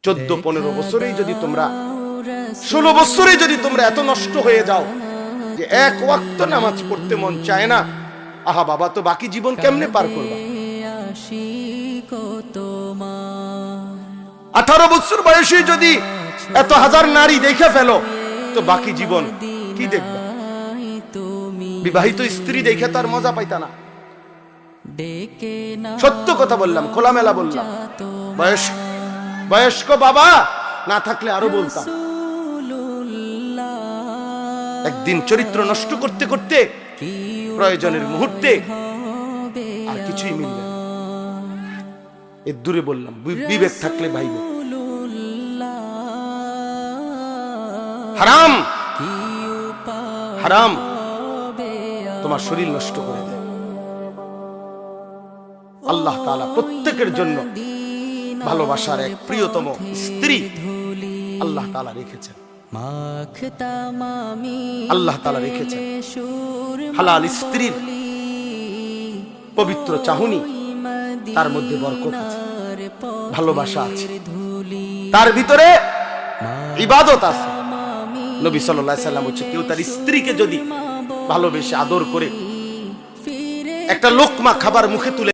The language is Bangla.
14-15 বছরেই যদি তোমরা 16 বছরে যদি তোমরা এত নষ্ট হয়ে যাও যে এক ওয়াক্ত নামাজ পড়তে মন চায় না, আহা বাবা, তো বাকি জীবন কেমনে পার করবা? 18 বছর বয়সে যদি এত হাজার নারী দেখে ফেলো, তো বাকি জীবন কি দেখবা? বিবাহিত স্ত্রী দেখে তার মজা পাইতা না। সত্য কথা বললাম, খোলামেলা বললাম। বয়স্ক বাবা না থাকলে আরো বলতাম। একদিন চরিত্র নষ্ট করতে করতে প্রয়োজনের মুহূর্তে আর কিছুই মিলবে না। এর দূরে বললাম, বিবেক থাকলে ভাইব। হারাম হারাম তোমার শরীর নষ্ট করে দেয়। আল্লাহ তাআলা প্রত্যেকের জন্য ভালোবাসার এক প্রিয়তম স্ত্রী আল্লাহ তাআলা রেখেছেন। আল্লাহ তাআলা রেখেছেন হালাল স্ত্রীর পবিত্র চাহনি, তার মধ্যে বরকত আছে, ভালোবাসা আছে, তার ভিতরে ইবাদত আছে। নবী সাল্লাল্লাহু আলাইহি সাল্লাম বলেছেন, কেউ তার স্ত্রীকে যদি ভালোবেসে আদর করে একটা লোকমা খাবার মুখে তুলে